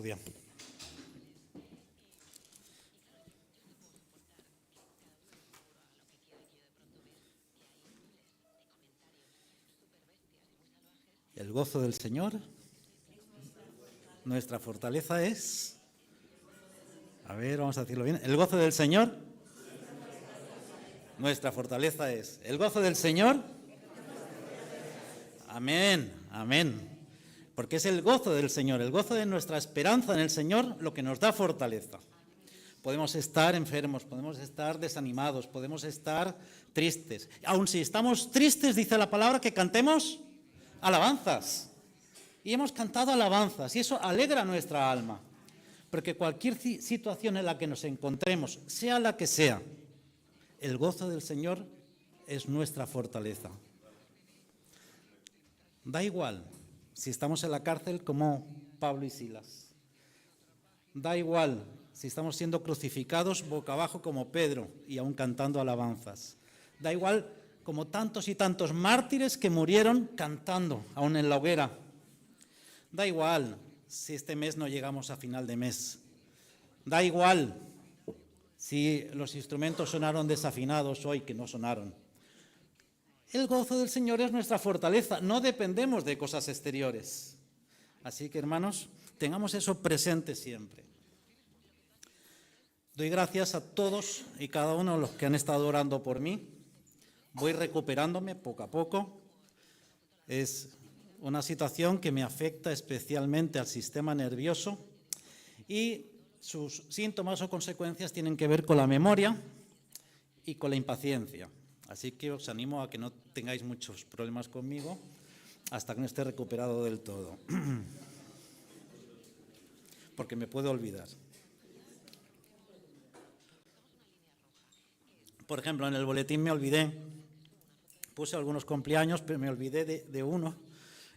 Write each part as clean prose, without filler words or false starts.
Claudia. El gozo del Señor, nuestra fortaleza es... A ver, vamos a decirlo bien. El gozo del Señor, nuestra fortaleza es. El gozo del Señor, amén, amén. Porque es el gozo del Señor, el gozo de nuestra esperanza en el Señor lo que nos da fortaleza. Podemos estar enfermos, podemos estar desanimados, podemos estar tristes. Aun si estamos tristes, dice la palabra que cantemos alabanzas. Y hemos cantado alabanzas y eso alegra nuestra alma. Porque cualquier situación en la que nos encontremos, sea la que sea, el gozo del Señor es nuestra fortaleza. Da igual si estamos en la cárcel como Pablo y Silas. Da igual si estamos siendo crucificados boca abajo como Pedro y aún cantando alabanzas. Da igual como tantos y tantos mártires que murieron cantando aún en la hoguera. Da igual si este mes no llegamos a final de mes. Da igual si los instrumentos sonaron desafinados hoy, que no sonaron. El gozo del Señor es nuestra fortaleza, no dependemos de cosas exteriores. Así que, hermanos, tengamos eso presente siempre. Doy gracias a todos y cada uno de los que han estado orando por mí. Voy recuperándome poco a poco. Es una situación que me afecta especialmente al sistema nervioso y sus síntomas o consecuencias tienen que ver con la memoria y con la impaciencia. Así que os animo a que no tengáis muchos problemas conmigo hasta que no esté recuperado del todo. Porque me puedo olvidar. Por ejemplo, en el boletín me olvidé, puse algunos cumpleaños, pero me olvidé de uno,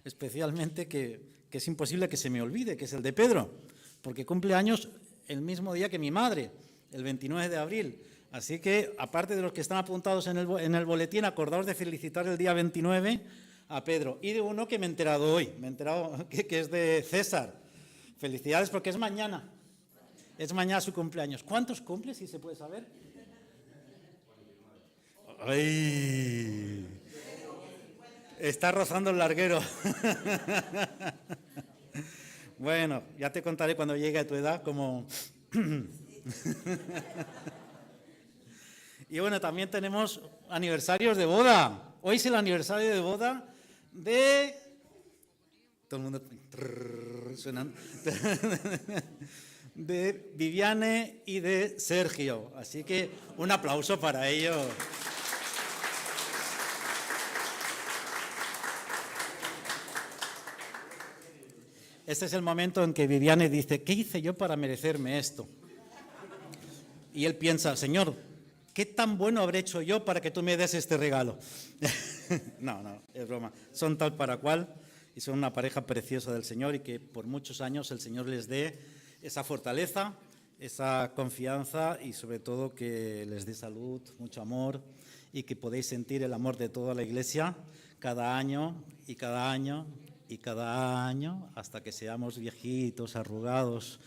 especialmente que es imposible que se me olvide, que es el de Pedro, porque cumple años el mismo día que mi madre, el 29 de abril. Así que, aparte de los que están apuntados en el boletín, acordaos de felicitar el día 29 a Pedro. Y de uno que me he enterado hoy, me he enterado que es de César. Felicidades porque es mañana. Es mañana su cumpleaños. ¿Cuántos cumple, si se puede saber? ¡Ay! Está rozando el larguero. Bueno, ya te contaré cuando llegue a tu edad cómo... Y bueno, también tenemos aniversarios de boda. Hoy es el aniversario de boda de... Todo el mundo suenan. De Viviane y de Sergio. Así que un aplauso para ellos. Este es el momento en que Viviane dice, ¿qué hice yo para merecerme esto? Y él piensa, Señor, ¿qué tan bueno habré hecho yo para que tú me des este regalo? No, es broma. Son tal para cual y son una pareja preciosa del Señor y que por muchos años el Señor les dé esa fortaleza, esa confianza y sobre todo que les dé salud, mucho amor y que podéis sentir el amor de toda la Iglesia cada año y cada año y cada año hasta que seamos viejitos, arrugados.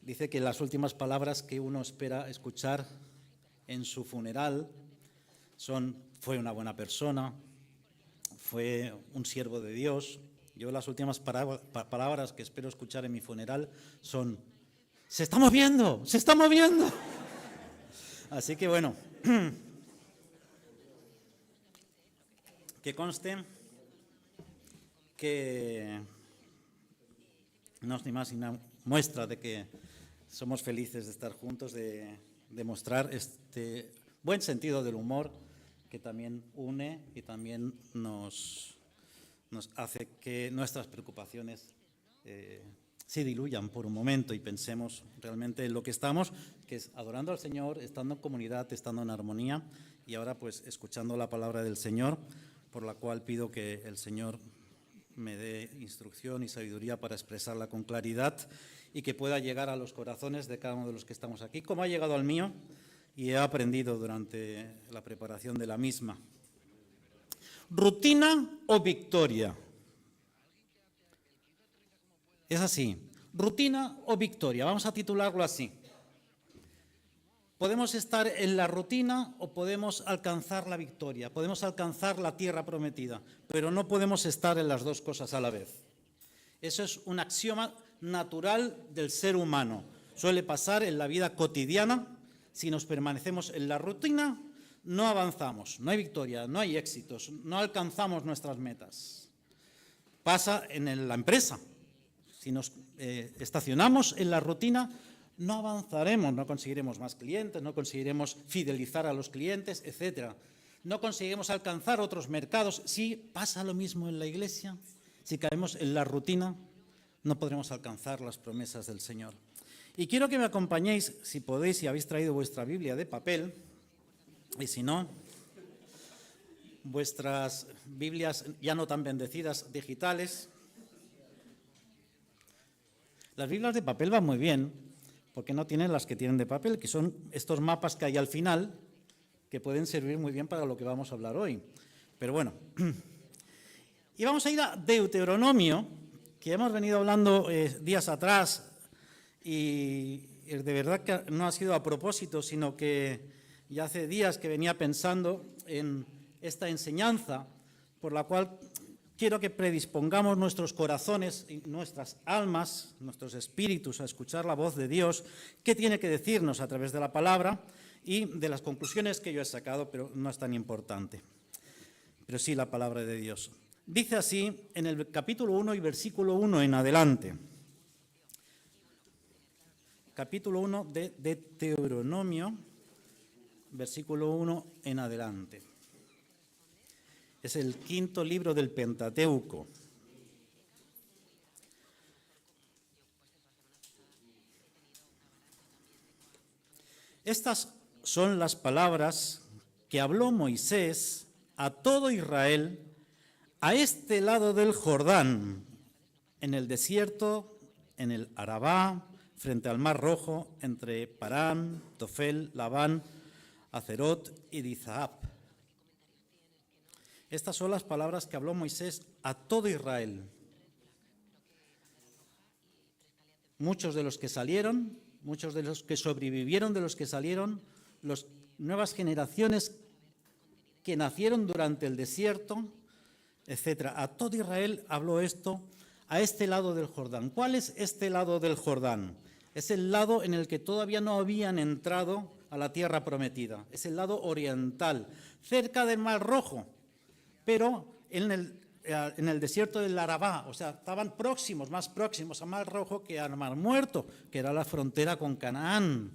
Dice que las últimas palabras que uno espera escuchar en su funeral son, fue una buena persona, fue un siervo de Dios. Yo las últimas palabras que espero escuchar en mi funeral son, ¡se está moviendo! ¡Se está moviendo! Así que bueno, que conste que no es ni más ni una muestra de que somos felices de estar juntos, de mostrar este buen sentido del humor que también une y también nos hace que nuestras preocupaciones se diluyan por un momento y pensemos realmente en lo que estamos, que es adorando al Señor, estando en comunidad, estando en armonía y ahora pues escuchando la palabra del Señor, por la cual pido que el Señor me dé instrucción y sabiduría para expresarla con claridad y que pueda llegar a los corazones de cada uno de los que estamos aquí, como ha llegado al mío y he aprendido durante la preparación de la misma. ¿Rutina o victoria? Es así, rutina o victoria, vamos a titularlo así. Podemos estar en la rutina o podemos alcanzar la victoria, podemos alcanzar la tierra prometida, pero no podemos estar en las dos cosas a la vez. Eso es un axioma natural del ser humano. Suele pasar en la vida cotidiana. Si nos permanecemos en la rutina, no avanzamos, no hay victoria, no hay éxitos, no alcanzamos nuestras metas. Pasa en la empresa. Si nos estacionamos en la rutina, no avanzaremos, no conseguiremos más clientes, no conseguiremos fidelizar a los clientes, etc. No conseguiremos alcanzar otros mercados. Si pasa lo mismo en la iglesia, si caemos en la rutina, no podremos alcanzar las promesas del Señor. Y quiero que me acompañéis, si podéis, si habéis traído vuestra Biblia de papel, y si no, vuestras Biblias ya no tan bendecidas, digitales. Las Biblias de papel van muy bien, porque no tienen las que tienen de papel, que son estos mapas que hay al final, que pueden servir muy bien para lo que vamos a hablar hoy. Pero bueno, y vamos a ir a Deuteronomio, que hemos venido hablando días atrás, y de verdad que no ha sido a propósito, sino que ya hace días que venía pensando en esta enseñanza, por la cual quiero que predispongamos nuestros corazones y nuestras almas, nuestros espíritus a escuchar la voz de Dios, qué tiene que decirnos a través de la palabra y de las conclusiones que yo he sacado, pero no es tan importante, pero sí la palabra de Dios. Dice así en el capítulo 1 y versículo 1 en adelante. Capítulo 1 de Deuteronomio, versículo 1 en adelante. Es el quinto libro del Pentateuco. Estas son las palabras que habló Moisés a todo Israel a este lado del Jordán, en el desierto, en el Arabá, frente al Mar Rojo, entre Parán, Tofel, Labán, Acerot y Dizahab. Estas son las palabras que habló Moisés a todo Israel. Muchos de los que salieron, muchos de los que sobrevivieron de los que salieron, las nuevas generaciones que nacieron durante el desierto, etc. A todo Israel habló esto a este lado del Jordán. ¿Cuál es este lado del Jordán? Es el lado en el que todavía no habían entrado a la tierra prometida. Es el lado oriental, cerca del Mar Rojo, pero en el desierto del Arabá, o sea, estaban próximos, más próximos al Mar Rojo que al Mar Muerto, que era la frontera con Canaán.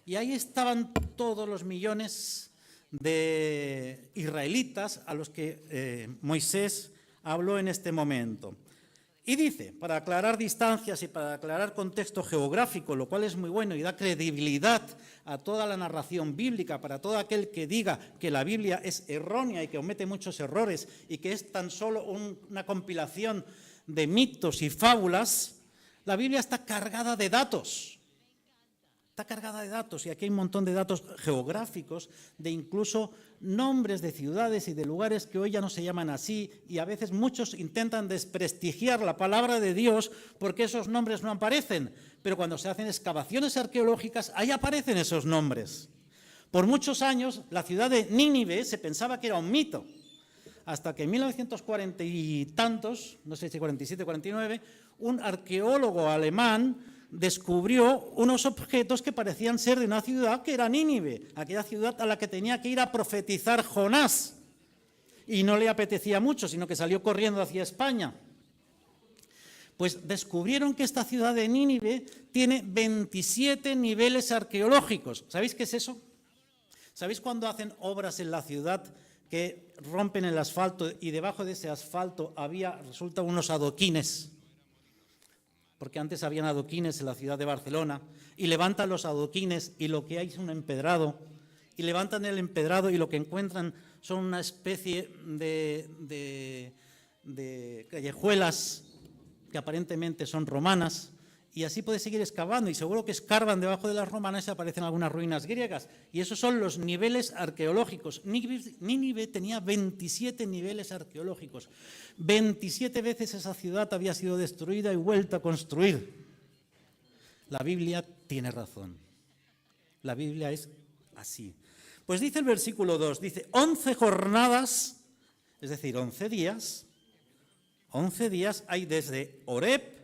Y ahí estaban todos los millones de israelitas a los que Moisés habló en este momento. Y dice, para aclarar distancias y para aclarar contexto geográfico, lo cual es muy bueno y da credibilidad a toda la narración bíblica, para todo aquel que diga que la Biblia es errónea y que comete muchos errores y que es tan solo una compilación de mitos y fábulas, la Biblia está cargada de datos. Está cargada de datos y aquí hay un montón de datos geográficos, de incluso nombres de ciudades y de lugares que hoy ya no se llaman así, y a veces muchos intentan desprestigiar la palabra de Dios porque esos nombres no aparecen, pero cuando se hacen excavaciones arqueológicas ahí aparecen esos nombres. Por muchos años la ciudad de Nínive se pensaba que era un mito, hasta que en 1940 y tantos, no sé si 47 o 49, un arqueólogo alemán descubrió unos objetos que parecían ser de una ciudad que era Nínive, aquella ciudad a la que tenía que ir a profetizar Jonás. Y no le apetecía mucho, sino que salió corriendo hacia España. Pues descubrieron que esta ciudad de Nínive tiene 27 niveles arqueológicos. ¿Sabéis qué es eso? ¿Sabéis cuando hacen obras en la ciudad que rompen el asfalto y debajo de ese asfalto resulta unos adoquines? Porque antes habían adoquines en la ciudad de Barcelona, y levantan los adoquines y lo que hay es un empedrado, y levantan el empedrado y lo que encuentran son una especie de callejuelas que aparentemente son romanas, y así puedes seguir excavando, y seguro que escarban debajo de las romanas y aparecen algunas ruinas griegas. Y esos son los niveles arqueológicos. Nínive tenía 27 niveles arqueológicos. 27 veces esa ciudad había sido destruida y vuelta a construir. La Biblia tiene razón. La Biblia es así. Pues dice el versículo 2, dice, 11 jornadas, es decir, 11 días hay desde Horeb,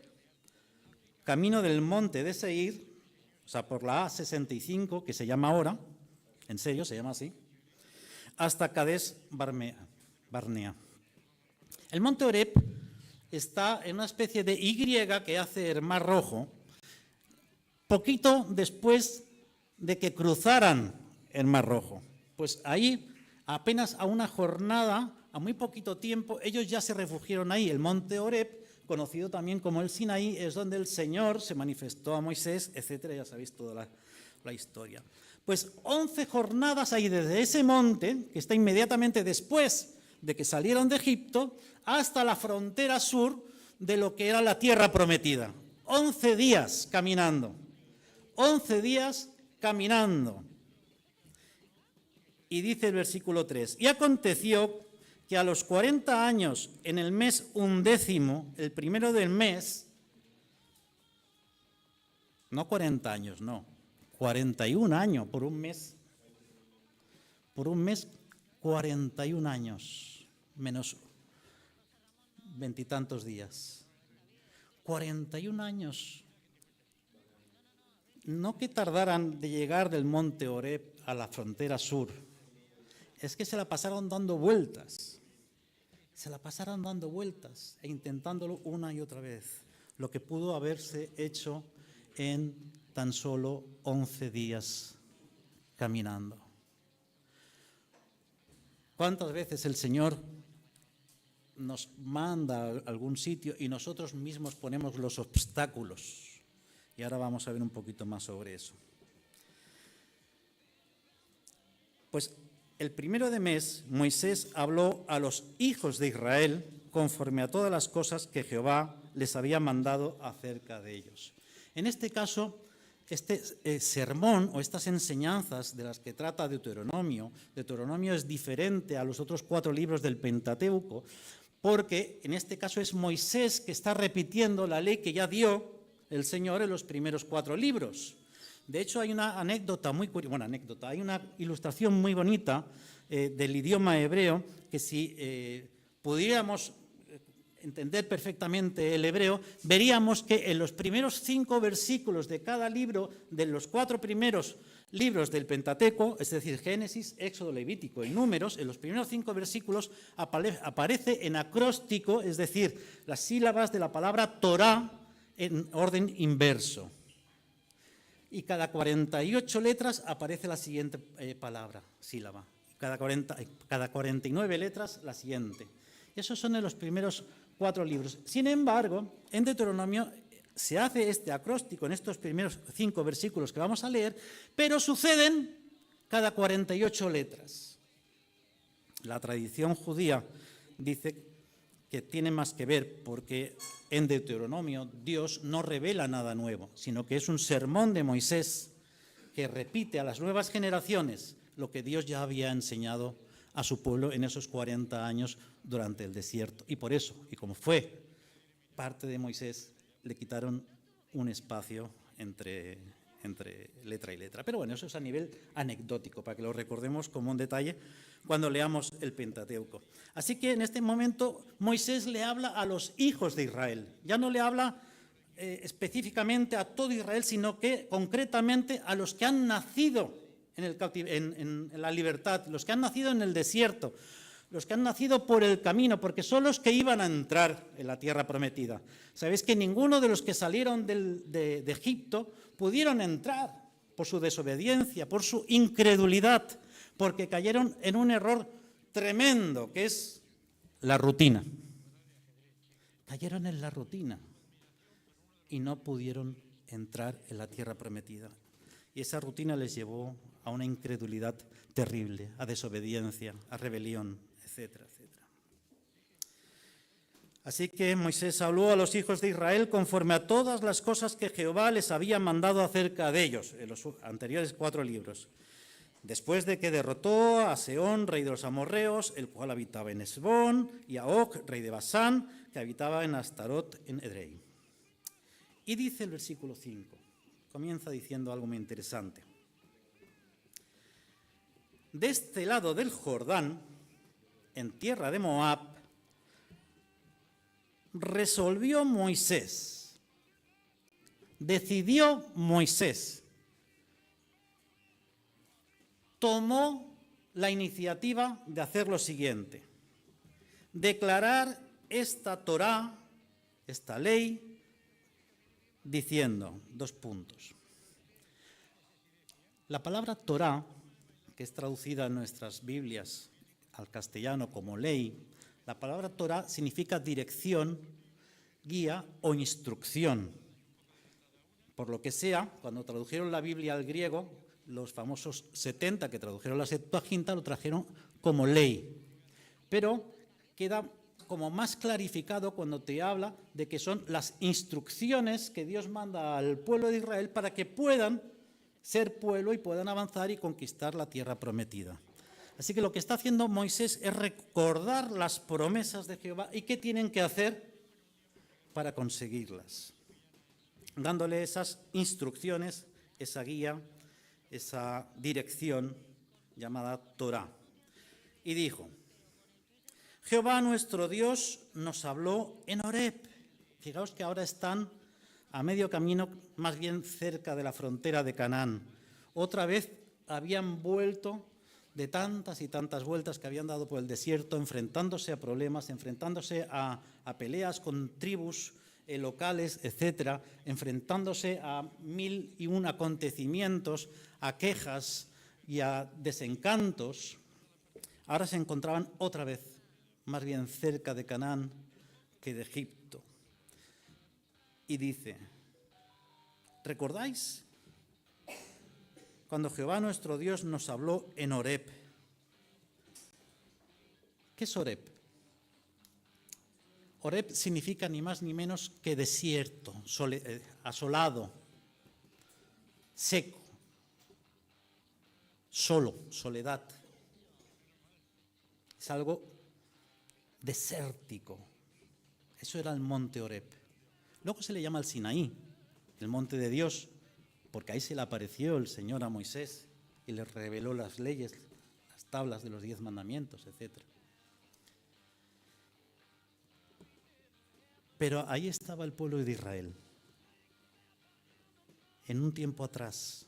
camino del monte de Seir, o sea, por la A65, que se llama ahora, en serio, se llama así, hasta Cades Barnea. El monte Horeb está en una especie de Y que hace el Mar Rojo, poquito después de que cruzaran el Mar Rojo. Pues ahí, apenas a una jornada, a muy poquito tiempo, ellos ya se refugiaron ahí. El monte Horeb, conocido también como el Sinaí, es donde el Señor se manifestó a Moisés, etcétera, ya sabéis toda la historia. Pues 11 jornadas hay desde ese monte, que está inmediatamente después de que salieron de Egipto, hasta la frontera sur de lo que era la tierra prometida. 11 días caminando. 11 días caminando. Y dice el versículo 3, y aconteció que a los 40 años, en el mes 11, el primero del mes, no 40 años, no, 41 años por un mes, 41 años, menos veintitantos días, 41 años, no que tardaran de llegar del monte Horeb a la frontera sur, es que se la pasaron dando vueltas, e intentándolo una y otra vez, lo que pudo haberse hecho en tan solo 11 días caminando. ¿Cuántas veces el Señor nos manda a algún sitio y nosotros mismos ponemos los obstáculos? Y ahora vamos a ver un poquito más sobre eso. Pues el primero de mes, Moisés habló a los hijos de Israel conforme a todas las cosas que Jehová les había mandado acerca de ellos. En este caso, este sermón o estas enseñanzas de las que trata Deuteronomio es diferente a los otros 4 libros del Pentateuco, porque en este caso es Moisés que está repitiendo la ley que ya dio el Señor en los primeros 4 libros. De hecho, hay una anécdota hay una ilustración muy bonita del idioma hebreo que si pudiéramos entender perfectamente el hebreo, veríamos que en los primeros 5 versículos de cada libro, de los 4 primeros libros del Pentateuco, es decir, Génesis, Éxodo, Levítico y Números, en los primeros 5 versículos aparece en acróstico, es decir, las sílabas de la palabra Torá en orden inverso. Y cada 48 letras aparece la siguiente sílaba. Cada 49 letras la siguiente. Esos son en los primeros 4 libros. Sin embargo, en Deuteronomio se hace este acróstico en estos primeros 5 versículos que vamos a leer, pero suceden cada 48 letras. La tradición judía dice que tiene más que ver porque en Deuteronomio Dios no revela nada nuevo, sino que es un sermón de Moisés que repite a las nuevas generaciones lo que Dios ya había enseñado a su pueblo en esos 40 años durante el desierto. Y por eso, y como fue parte de Moisés, le quitaron un espacio entre letra y letra. Pero bueno, eso es a nivel anecdótico, para que lo recordemos como un detalle cuando leamos el Pentateuco. Así que en este momento Moisés le habla a los hijos de Israel. Ya no le habla específicamente a todo Israel, sino que concretamente a los que han nacido en la libertad, los que han nacido en el desierto, los que han nacido por el camino, porque son los que iban a entrar en la tierra prometida. Sabéis que ninguno de los que salieron de Egipto pudieron entrar por su desobediencia, por su incredulidad, porque cayeron en un error tremendo, que es la rutina. Cayeron en la rutina y no pudieron entrar en la tierra prometida. Y esa rutina les llevó a una incredulidad terrible, a desobediencia, a rebelión, etcétera, etcétera. Así que Moisés habló a los hijos de Israel conforme a todas las cosas que Jehová les había mandado acerca de ellos, en los anteriores 4 libros. Después de que derrotó a Sehón, rey de los amorreos, el cual habitaba en Hesbón, y a Og, rey de Basán, que habitaba en Astarot, en Edrei. Y dice el versículo 5, comienza diciendo algo muy interesante. De este lado del Jordán, en tierra de Moab, resolvió Moisés, decidió Moisés, tomó la iniciativa de hacer lo siguiente: declarar esta Torá, esta ley, diciendo, 2 puntos. La palabra Torá, que es traducida en nuestras Biblias al castellano como ley, la palabra Torá significa dirección, guía o instrucción. Por lo que sea, cuando tradujeron la Biblia al griego, los famosos 70 que tradujeron la Septuaginta lo trajeron como ley. Pero queda como más clarificado cuando te habla de que son las instrucciones que Dios manda al pueblo de Israel para que puedan ser pueblo y puedan avanzar y conquistar la tierra prometida. Así que lo que está haciendo Moisés es recordar las promesas de Jehová y qué tienen que hacer para conseguirlas, dándole esas instrucciones, esa guía, esa dirección llamada Torá. Y dijo: Jehová nuestro Dios nos habló en Horeb. Fijaos que ahora están a medio camino, más bien cerca de la frontera de Canaán. Otra vez habían vuelto de tantas y tantas vueltas que habían dado por el desierto, enfrentándose a problemas, enfrentándose a peleas con tribus locales, etcétera, enfrentándose a 1001 acontecimientos, a quejas y a desencantos. Ahora se encontraban otra vez, más bien cerca de Canaán que de Egipto. Y dice: ¿recordáis cuando Jehová nuestro Dios nos habló en Horeb? ¿Qué es Horeb? Horeb significa ni más ni menos que desierto, asolado, seco, solo, soledad. Es algo desértico. Eso era el monte Horeb. Luego se le llama el Sinaí, el monte de Dios, porque ahí se le apareció el Señor a Moisés y le reveló las leyes, las tablas de los 10 mandamientos, etc. Pero ahí estaba el pueblo de Israel, en un tiempo atrás,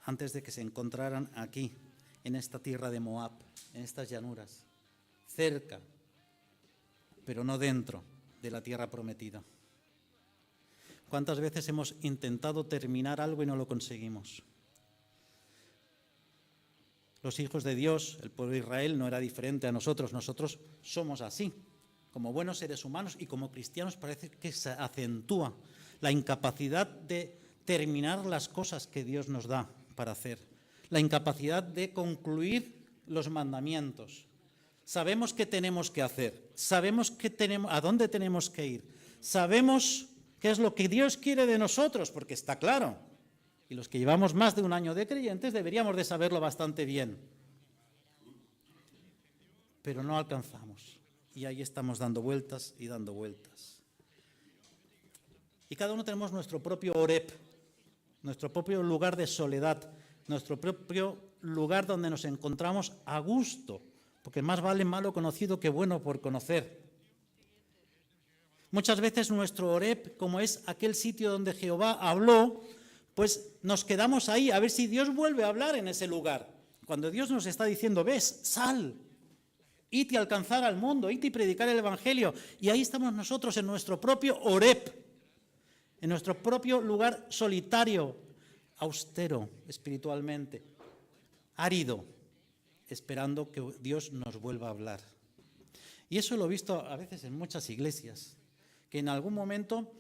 antes de que se encontraran aquí, en esta tierra de Moab, en estas llanuras, cerca, pero no dentro de la tierra prometida. ¿Cuántas veces hemos intentado terminar algo y no lo conseguimos? Los hijos de Dios, el pueblo de Israel, no era diferente a nosotros. Nosotros somos así. Como buenos seres humanos y como cristianos parece que se acentúa la incapacidad de terminar las cosas que Dios nos da para hacer. La incapacidad de concluir los mandamientos. Sabemos qué tenemos que hacer. Sabemos a dónde tenemos que ir. Sabemos qué es lo que Dios quiere de nosotros, porque está claro. Y los que llevamos más de un año de creyentes deberíamos de saberlo bastante bien. Pero no alcanzamos. Y ahí estamos dando vueltas y dando vueltas. Y cada uno tenemos nuestro propio Horeb, nuestro propio lugar de soledad, nuestro propio lugar donde nos encontramos a gusto, porque más vale malo conocido que bueno por conocer. Muchas veces nuestro Horeb, como es aquel sitio donde Jehová habló, pues nos quedamos ahí a ver si Dios vuelve a hablar en ese lugar. Cuando Dios nos está diciendo: ves, sal, id y alcanzar al mundo, id y predicar el Evangelio. Y ahí estamos nosotros en nuestro propio Horeb, en nuestro propio lugar solitario, austero espiritualmente, árido, esperando que Dios nos vuelva a hablar. Y eso lo he visto a veces en muchas iglesias, que en algún momento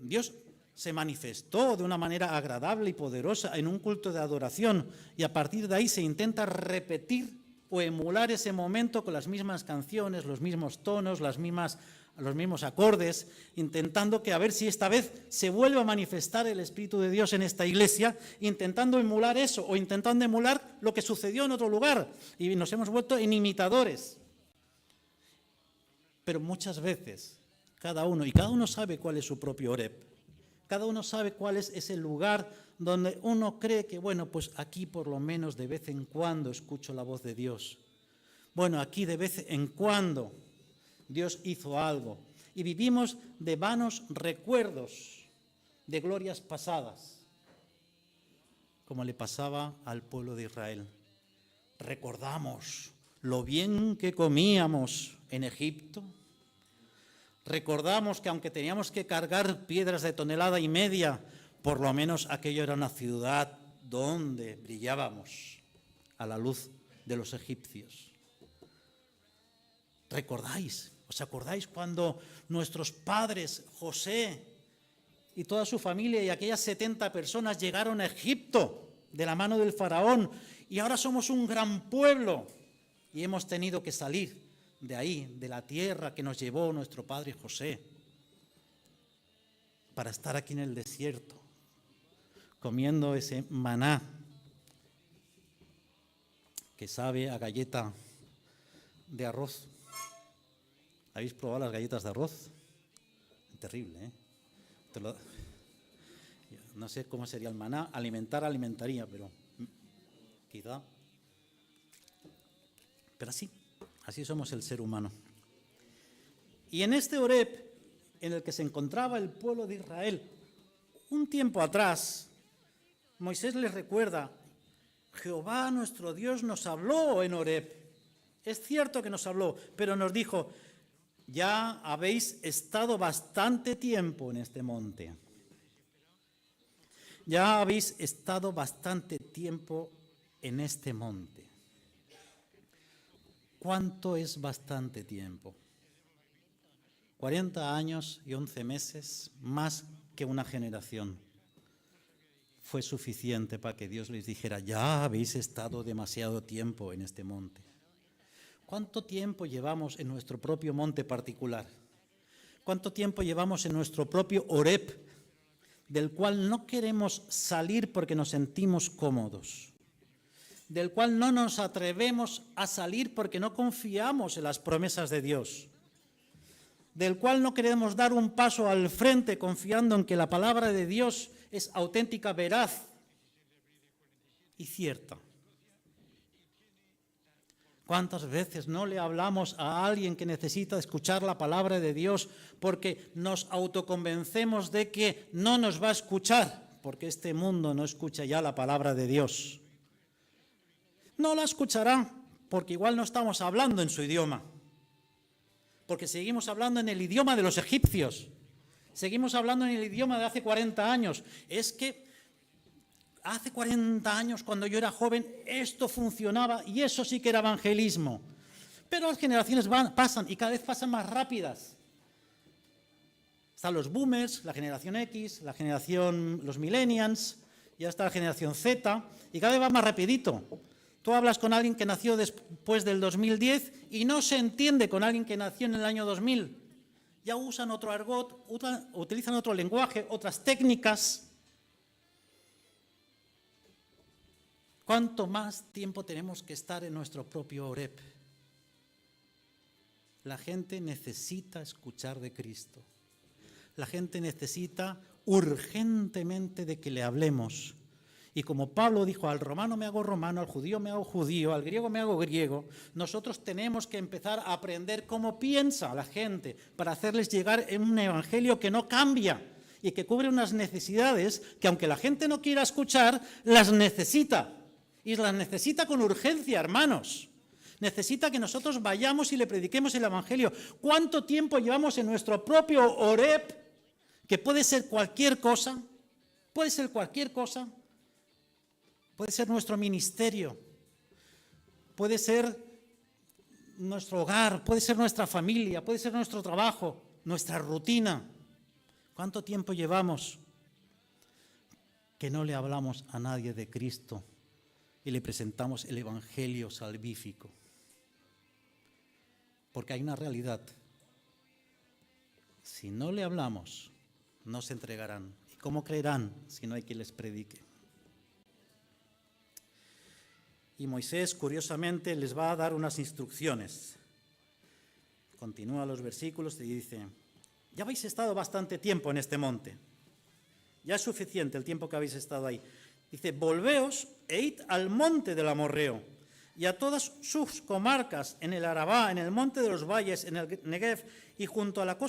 Dios se manifestó de una manera agradable y poderosa en un culto de adoración y a partir de ahí se intenta repetir o emular ese momento con las mismas canciones, los mismos tonos, las mismas los mismos acordes, intentando que a ver si esta vez se vuelve a manifestar el Espíritu de Dios en esta iglesia, intentando emular eso o intentando emular lo que sucedió en otro lugar. Y nos hemos vuelto en imitadores. Pero muchas veces, cada uno sabe cuál es su propio Oreb. Cada uno sabe cuál es ese lugar donde uno cree que, bueno, pues aquí por lo menos de vez en cuando escucho la voz de Dios. Bueno, aquí de vez en cuando Dios hizo algo. Y vivimos de vanos recuerdos de glorias pasadas, como le pasaba al pueblo de Israel. Recordamos lo bien que comíamos en Egipto. Recordamos que aunque teníamos que cargar piedras de 1,5 toneladas, por lo menos aquello era una ciudad donde brillábamos a la luz de los egipcios. ¿Recordáis? ¿Os acordáis cuando nuestros padres, José y toda su familia y aquellas 70 personas llegaron a Egipto de la mano del faraón y ahora somos un gran pueblo y hemos tenido que salir de ahí, de la tierra que nos llevó nuestro padre José, para estar aquí en el desierto, comiendo ese maná que sabe a galleta de arroz? ¿Habéis probado las galletas de arroz? Terrible, ¿eh? No sé cómo sería el maná, alimentaría, pero quizá. Pero así somos el ser humano. Y en este Oreb, en el que se encontraba el pueblo de Israel, un tiempo atrás, Moisés les recuerda, Jehová nuestro Dios nos habló en Oreb. Es cierto que nos habló, pero nos dijo, ya habéis estado bastante tiempo en este monte. Ya habéis estado bastante tiempo en este monte. ¿Cuánto es bastante tiempo? 40 años y 11 meses, más que una generación. Fue suficiente para que Dios les dijera, ya habéis estado demasiado tiempo en este monte. ¿Cuánto tiempo llevamos en nuestro propio monte particular? ¿Cuánto tiempo llevamos en nuestro propio Oreb, del cual no queremos salir porque nos sentimos cómodos? Del cual no nos atrevemos a salir porque no confiamos en las promesas de Dios, del cual no queremos dar un paso al frente confiando en que la palabra de Dios es auténtica, veraz y cierta. ¿Cuántas veces no le hablamos a alguien que necesita escuchar la palabra de Dios porque nos autoconvencemos de que no nos va a escuchar, porque este mundo no escucha ya la palabra de Dios? No la escuchará porque igual no estamos hablando en su idioma, porque seguimos hablando en el idioma de los egipcios, seguimos hablando en el idioma de hace 40 años. Es que hace 40 años, cuando yo era joven, esto funcionaba y eso sí que era evangelismo. Pero las generaciones pasan y cada vez pasan más rápidas. Están los boomers, la generación X, los millennials, ya está la generación Z y cada vez va más rapidito. Tú hablas con alguien que nació después del 2010 y no se entiende con alguien que nació en el año 2000. Ya usan otro argot, utilizan otro lenguaje, otras técnicas. ¿Cuánto más tiempo tenemos que estar en nuestro propio Oreb? La gente necesita escuchar de Cristo. La gente necesita urgentemente de que le hablemos. Y como Pablo dijo, al romano me hago romano, al judío me hago judío, al griego me hago griego, nosotros tenemos que empezar a aprender cómo piensa la gente para hacerles llegar un evangelio que no cambia y que cubre unas necesidades que, aunque la gente no quiera escuchar, las necesita. Y las necesita con urgencia, hermanos. Necesita que nosotros vayamos y le prediquemos el evangelio. ¿Cuánto tiempo llevamos en nuestro propio Oreb? Que puede ser cualquier cosa. Puede ser cualquier cosa. Puede ser nuestro ministerio, puede ser nuestro hogar, puede ser nuestra familia, puede ser nuestro trabajo, nuestra rutina. ¿Cuánto tiempo llevamos que no le hablamos a nadie de Cristo y le presentamos el evangelio salvífico? Porque hay una realidad. Si no le hablamos, no se entregarán. ¿Y cómo creerán si no hay quien les predique? Y Moisés, curiosamente, les va a dar unas instrucciones. Continúa los versículos y dice: ya habéis estado bastante tiempo en este monte. Ya es suficiente el tiempo que habéis estado ahí. Dice: volveos e id al monte del Amorreo y a todas sus comarcas, en el Arabá, en el monte de los valles, en el Negev y junto a la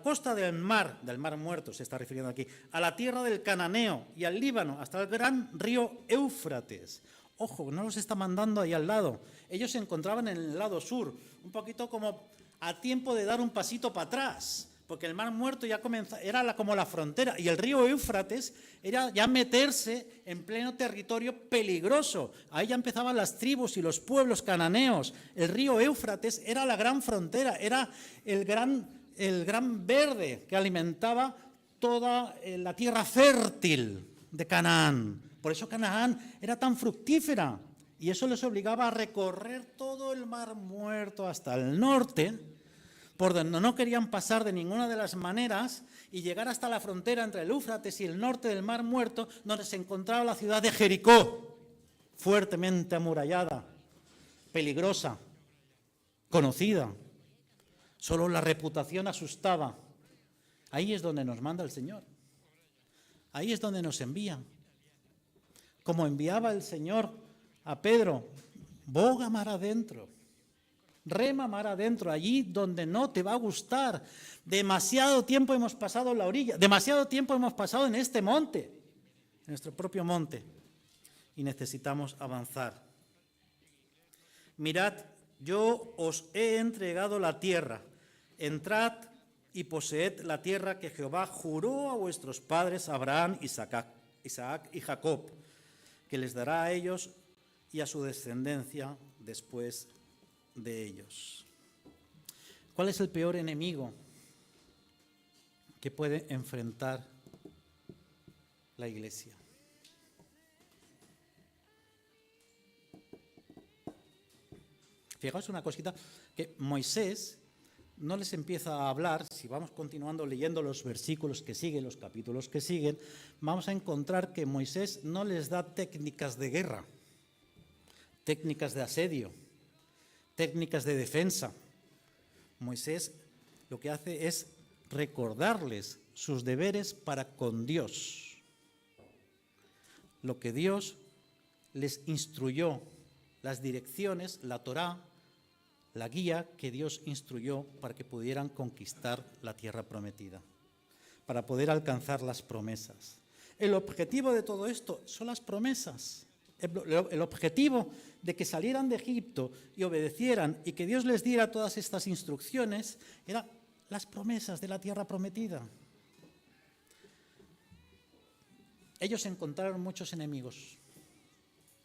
costa del mar Muerto, se está refiriendo aquí, a la tierra del Cananeo y al Líbano, hasta el gran río Éufrates. Ojo, no los está mandando ahí al lado. Ellos se encontraban en el lado sur, un poquito como a tiempo de dar un pasito para atrás, porque el Mar Muerto ya era como la frontera, y el río Éufrates era ya meterse en pleno territorio peligroso. Ahí ya empezaban las tribus y los pueblos cananeos. El río Éufrates era la gran frontera, era el gran verde que alimentaba toda la tierra fértil de Canaán. Por eso Canaán era tan fructífera, y eso les obligaba a recorrer todo el Mar Muerto hasta el norte, por donde no querían pasar de ninguna de las maneras, y llegar hasta la frontera entre el Éufrates y el norte del Mar Muerto, donde se encontraba la ciudad de Jericó, fuertemente amurallada, peligrosa, conocida. Solo la reputación asustaba. Ahí es donde nos manda el Señor. Ahí es donde nos envía. Como enviaba el Señor a Pedro: boga mar adentro. Rema mar adentro, allí donde no te va a gustar. Demasiado tiempo hemos pasado en la orilla, demasiado tiempo hemos pasado en este monte, en nuestro propio monte, y necesitamos avanzar. Mirad, yo os he entregado la tierra, entrad y poseed la tierra que Jehová juró a vuestros padres Abraham, Isaac y Jacob, que les dará a ellos y a su descendencia después de ellos. ¿Cuál es el peor enemigo que puede enfrentar la Iglesia? Fijaos una cosita, que Moisés no les empieza a hablar. Si vamos continuando leyendo los versículos que siguen, los capítulos que siguen, vamos a encontrar que Moisés no les da técnicas de guerra, técnicas de asedio, técnicas de defensa. Moisés lo que hace es recordarles sus deberes para con Dios, lo que Dios les instruyó, las direcciones, la Torá, la guía que Dios instruyó para que pudieran conquistar la tierra prometida, para poder alcanzar las promesas. El objetivo de todo esto son las promesas. El objetivo de que salieran de Egipto y obedecieran y que Dios les diera todas estas instrucciones eran las promesas de la tierra prometida. Ellos encontraron muchos enemigos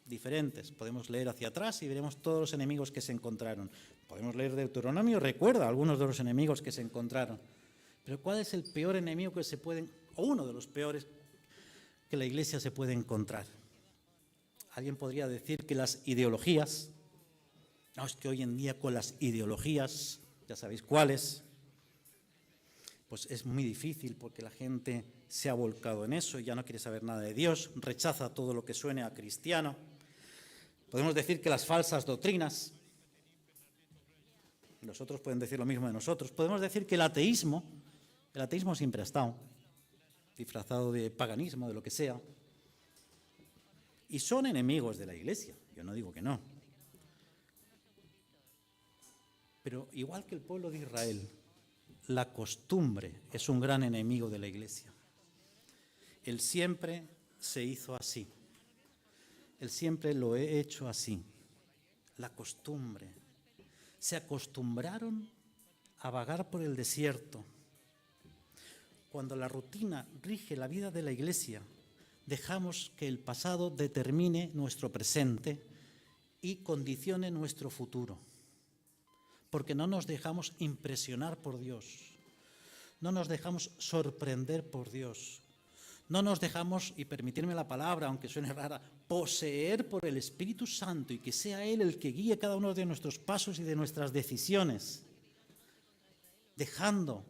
diferentes. Podemos leer hacia atrás y veremos todos los enemigos que se encontraron. Podemos leer Deuteronomio, recuerda algunos de los enemigos que se encontraron. Pero ¿cuál es el peor enemigo que se pueden, o uno de los peores que la Iglesia se puede encontrar? Alguien podría decir que las ideologías, no, es que hoy en día con las ideologías, ya sabéis cuáles, pues es muy difícil porque la gente se ha volcado en eso y ya no quiere saber nada de Dios, rechaza todo lo que suene a cristiano. Podemos decir que las falsas doctrinas, los otros pueden decir lo mismo de nosotros. Podemos decir que el ateísmo siempre ha estado, disfrazado de paganismo, de lo que sea. Y son enemigos de la Iglesia, yo no digo que no. Pero igual que el pueblo de Israel, la costumbre es un gran enemigo de la Iglesia. Él siempre se hizo así. Él siempre lo he hecho así. La costumbre. Se acostumbraron a vagar por el desierto. Cuando la rutina rige la vida de la Iglesia, dejamos que el pasado determine nuestro presente y condicione nuestro futuro, porque no nos dejamos impresionar por Dios, no nos dejamos sorprender por Dios, no nos dejamos, y permitirme la palabra, aunque suene rara, poseer por el Espíritu Santo y que sea Él el que guíe cada uno de nuestros pasos y de nuestras decisiones, dejando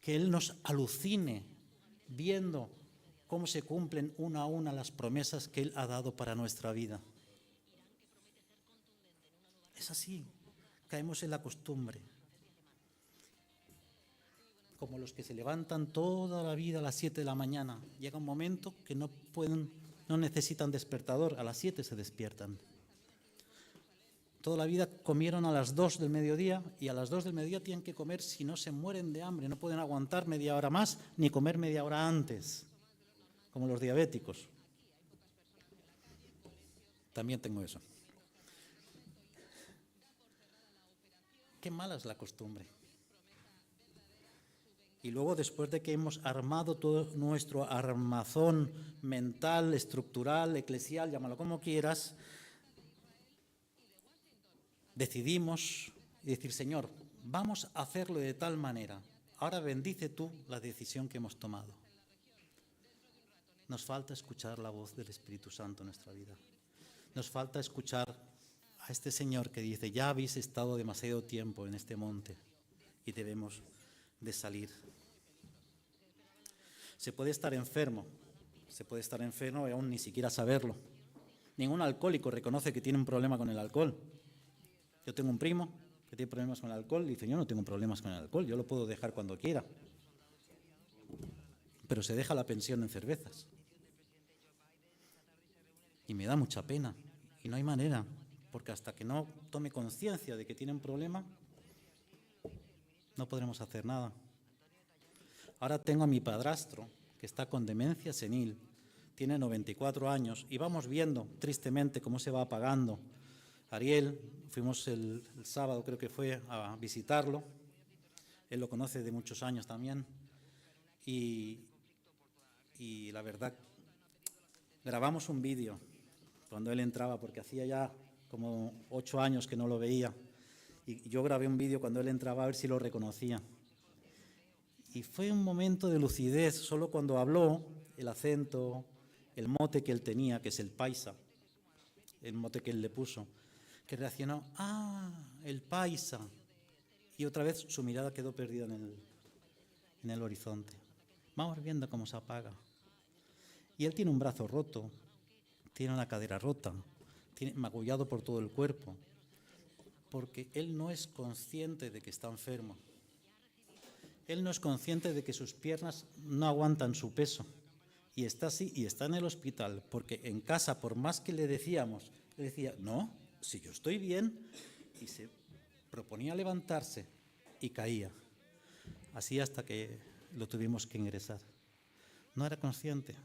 que Él nos alucine viendo cómo se cumplen una a una las promesas que Él ha dado para nuestra vida. Es así, caemos en la costumbre. Como los que se levantan toda la vida a las 7 de la mañana. Llega un momento que no necesitan despertador, a las 7 se despiertan. Toda la vida comieron a las 2 del mediodía y a las 2 del mediodía tienen que comer, si no se mueren de hambre, no pueden aguantar media hora más ni comer media hora antes, como los diabéticos. También tengo eso. Qué mala es la costumbre. Y luego, después de que hemos armado todo nuestro armazón mental, estructural, eclesial, llámalo como quieras, decidimos decir, Señor, vamos a hacerlo de tal manera. Ahora bendice tú la decisión que hemos tomado. Nos falta escuchar la voz del Espíritu Santo en nuestra vida. Nos falta escuchar a este Señor que dice, ya habéis estado demasiado tiempo en este monte y debemos de salir. Se puede estar enfermo y aún ni siquiera saberlo. Ningún alcohólico reconoce que tiene un problema con el alcohol. Yo tengo un primo que tiene problemas con el alcohol y dice, yo no tengo problemas con el alcohol, yo lo puedo dejar cuando quiera. Pero se deja la pensión en cervezas. Y me da mucha pena. Y no hay manera, porque hasta que no tome conciencia de que tiene un problema, no podremos hacer nada. Ahora tengo a mi padrastro, que está con demencia senil, tiene 94 años, y vamos viendo tristemente cómo se va apagando. Ariel, fuimos el sábado, creo que fue, a visitarlo. Él lo conoce de muchos años también. Y la verdad, grabamos un vídeo cuando él entraba, porque hacía ya como 8 años que no lo veía. Y yo grabé un vídeo cuando él entraba a ver si lo reconocía. Y fue un momento de lucidez, solo cuando habló, el acento, el mote que él tenía, que es el paisa, el mote que él le puso, que reaccionó, el paisa. Y otra vez su mirada quedó perdida en el horizonte. Vamos viendo cómo se apaga. Y él tiene un brazo roto, tiene una cadera rota, tiene magullado por todo el cuerpo, porque él no es consciente de que está enfermo. Él no es consciente de que sus piernas no aguantan su peso. Y está así, y está en el hospital, porque en casa, por más que le decíamos, le decía, no, si yo estoy bien, y se proponía levantarse y caía. Así hasta que lo tuvimos que ingresar. No era consciente.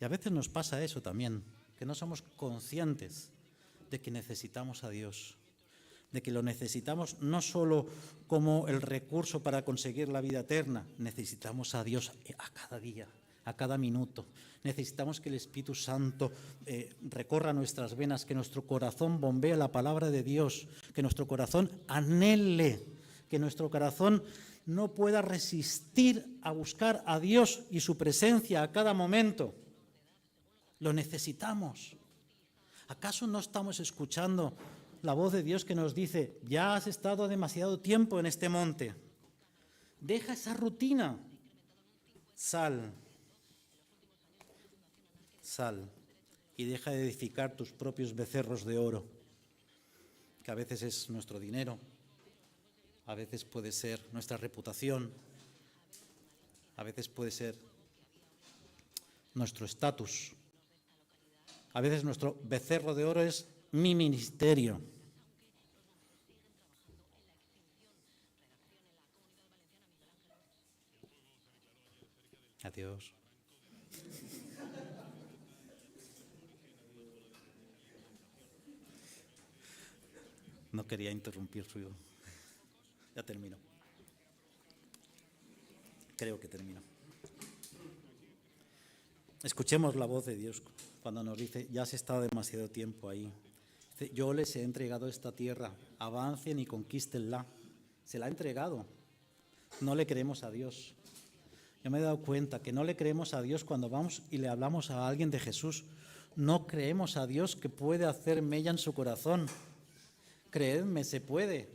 Y a veces nos pasa eso también, que no somos conscientes de que necesitamos a Dios, de que lo necesitamos no solo como el recurso para conseguir la vida eterna, necesitamos a Dios a cada día, a cada minuto. Necesitamos que el Espíritu Santo recorra nuestras venas, que nuestro corazón bombee la palabra de Dios, que nuestro corazón anhele, que nuestro corazón no pueda resistir a buscar a Dios y su presencia a cada momento. Lo necesitamos. ¿Acaso no estamos escuchando la voz de Dios que nos dice, ya has estado demasiado tiempo en este monte? Deja esa rutina. Sal y deja de edificar tus propios becerros de oro, que a veces es nuestro dinero, a veces puede ser nuestra reputación, a veces puede ser nuestro estatus, a veces nuestro becerro de oro es mi ministerio. Adiós. No quería interrumpir su... Ya termino. Creo que termino. Escuchemos la voz de Dios cuando nos dice, ya has estado demasiado tiempo ahí. Dice, yo les he entregado esta tierra, avancen y conquístenla. Se la ha entregado. No le creemos a Dios. Yo me he dado cuenta que no le creemos a Dios cuando vamos y le hablamos a alguien de Jesús. No creemos a Dios que puede hacer mella en su corazón. Creedme, se puede.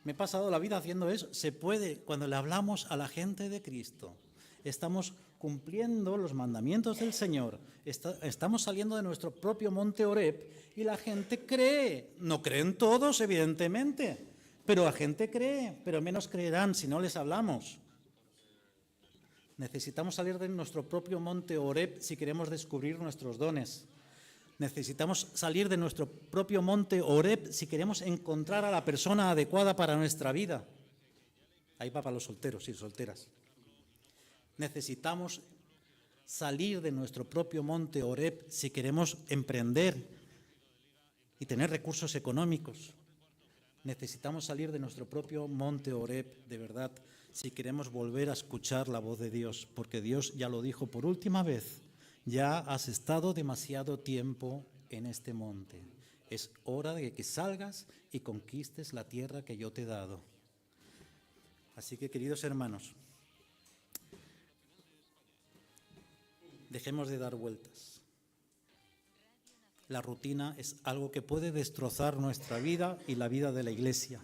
Me he pasado la vida haciendo eso. Se puede, cuando le hablamos a la gente de Cristo, estamos cumpliendo los mandamientos del Señor, estamos saliendo de nuestro propio monte Horeb y la gente cree. No creen todos, evidentemente, pero la gente cree, pero menos creerán si no les hablamos. Necesitamos salir de nuestro propio monte Horeb si queremos descubrir nuestros dones. Necesitamos salir de nuestro propio monte Horeb si queremos encontrar a la persona adecuada para nuestra vida. Ahí va para los solteros y solteras. Necesitamos salir de nuestro propio monte Horeb si queremos emprender y tener recursos económicos. Necesitamos salir de nuestro propio monte Horeb, de verdad, si queremos volver a escuchar la voz de Dios, porque Dios ya lo dijo por última vez: ya has estado demasiado tiempo en este monte. Es hora de que salgas y conquistes la tierra que yo te he dado. Así que, queridos hermanos, dejemos de dar vueltas. La rutina es algo que puede destrozar nuestra vida y la vida de la Iglesia.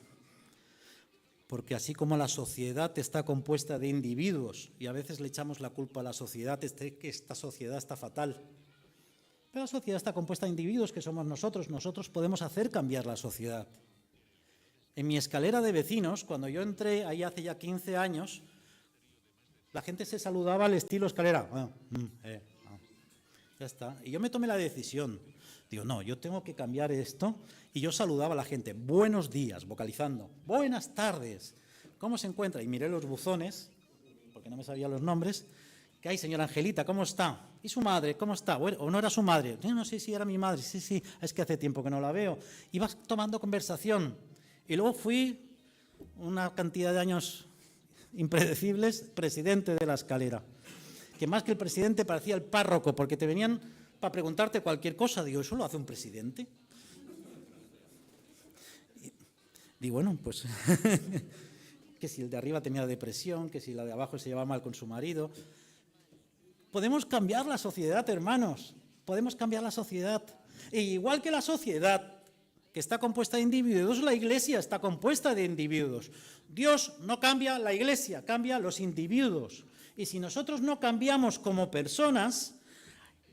Porque así como la sociedad está compuesta de individuos, y a veces le echamos la culpa a la sociedad, que esta sociedad está fatal, pero la sociedad está compuesta de individuos que somos nosotros podemos hacer cambiar la sociedad. En mi escalera de vecinos, cuando yo entré ahí hace ya 15 años, la gente se saludaba al estilo escalera. Ya está. Y yo me tomé la decisión. Digo, no, yo tengo que cambiar esto. Y yo saludaba a la gente, buenos días, vocalizando, buenas tardes, ¿cómo se encuentra? Y miré los buzones, porque no me sabía los nombres. ¿Qué hay, señora Angelita? ¿Cómo está? ¿Y su madre? ¿Cómo está? Bueno, ¿o no era su madre? No sé si era mi madre, sí, es que hace tiempo que no la veo. Ibas tomando conversación. Y luego fui, una cantidad de años impredecibles, presidente de la escalera. Que más que el presidente parecía el párroco, porque te venían para preguntarte cualquier cosa. Digo, ¿eso lo hace un presidente? Digo, bueno, pues que si el de arriba tenía depresión, que si la de abajo se llevaba mal con su marido. Podemos cambiar la sociedad, hermanos, podemos cambiar la sociedad. E igual que la sociedad, que está compuesta de individuos, la Iglesia está compuesta de individuos. Dios no cambia la Iglesia, cambia los individuos. Y si nosotros no cambiamos como personas,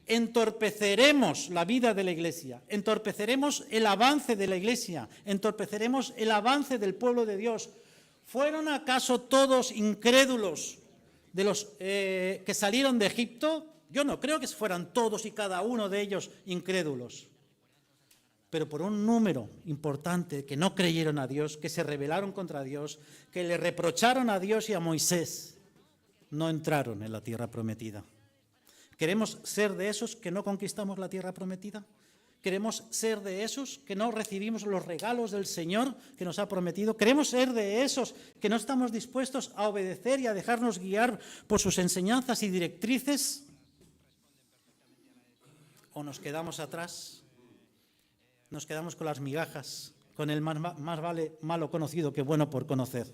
entorpeceremos la vida de la Iglesia, entorpeceremos el avance de la Iglesia, entorpeceremos el avance del pueblo de Dios. ¿Fueron acaso todos incrédulos de los que salieron de Egipto? Yo no creo que fueran todos y cada uno de ellos incrédulos. Pero por un número importante que no creyeron a Dios, que se rebelaron contra Dios, que le reprocharon a Dios y a Moisés, no entraron en la tierra prometida. ¿Queremos ser de esos que no conquistamos la tierra prometida? ¿Queremos ser de esos que no recibimos los regalos del Señor que nos ha prometido? ¿Queremos ser de esos que no estamos dispuestos a obedecer y a dejarnos guiar por sus enseñanzas y directrices? ¿O nos quedamos atrás? Nos quedamos con las migajas, con el más vale malo conocido que bueno por conocer.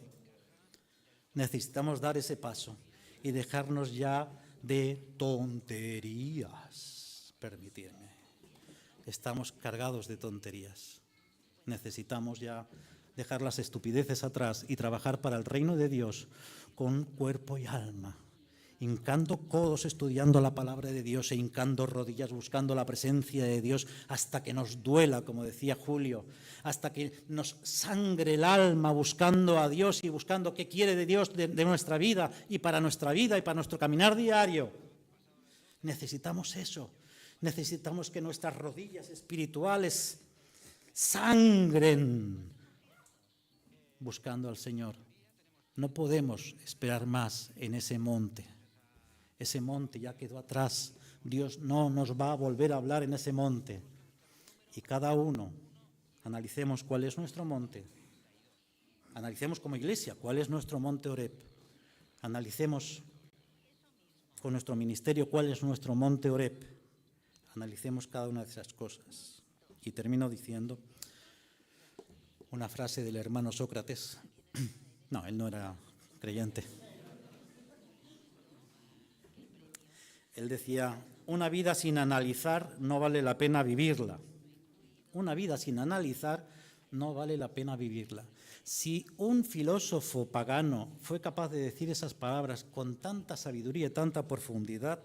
Necesitamos dar ese paso y dejarnos ya de tonterías, permitidme. Estamos cargados de tonterías. Necesitamos ya dejar las estupideces atrás y trabajar para el reino de Dios con cuerpo y alma, hincando codos estudiando la palabra de Dios e hincando rodillas buscando la presencia de Dios hasta que nos duela, como decía Julio, hasta que nos sangre el alma buscando a Dios y buscando qué quiere de Dios de nuestra vida y para nuestra vida y para nuestro caminar diario. Necesitamos eso, necesitamos que nuestras rodillas espirituales sangren buscando al Señor. No podemos esperar más en ese monte. Ese monte ya quedó atrás. Dios no nos va a volver a hablar en ese monte. Y cada uno analicemos cuál es nuestro monte. Analicemos como iglesia cuál es nuestro monte Horeb. Analicemos con nuestro ministerio cuál es nuestro monte Horeb. Analicemos cada una de esas cosas. Y termino diciendo una frase del hermano Sócrates. No, él no era creyente. Él decía, una vida sin analizar no vale la pena vivirla. Una vida sin analizar no vale la pena vivirla. Si un filósofo pagano fue capaz de decir esas palabras con tanta sabiduría y tanta profundidad,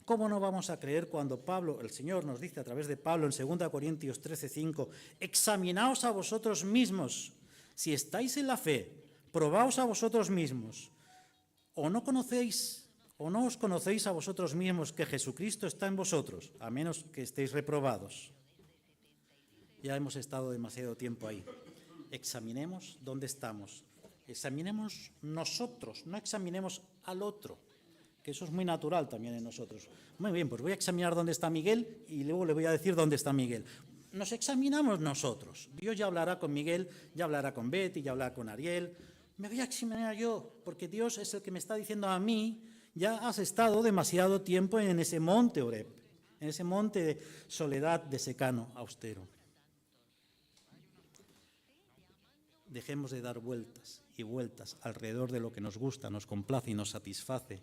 ¿cómo no vamos a creer cuando Pablo, el Señor nos dice a través de Pablo en 2 Corintios 13:5, examinaos a vosotros mismos, si estáis en la fe, probaos a vosotros mismos, o no os conocéis a vosotros mismos que Jesucristo está en vosotros, a menos que estéis reprobados. Ya hemos estado demasiado tiempo ahí. Examinemos dónde estamos. Examinemos nosotros, no examinemos al otro, que eso es muy natural también en nosotros. Muy bien, pues voy a examinar dónde está Miguel y luego le voy a decir dónde está Miguel. Nos examinamos nosotros. Dios ya hablará con Miguel, ya hablará con Betty, ya hablará con Ariel. Me voy a examinar yo, porque Dios es el que me está diciendo a mí, ya has estado demasiado tiempo en ese monte Oreb, en ese monte de soledad, de secano, austero. Dejemos de dar vueltas y vueltas alrededor de lo que nos gusta, nos complace y nos satisface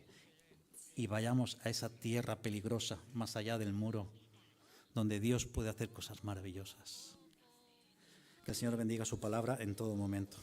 y vayamos a esa tierra peligrosa, más allá del muro, donde Dios puede hacer cosas maravillosas. Que el Señor bendiga su palabra en todo momento.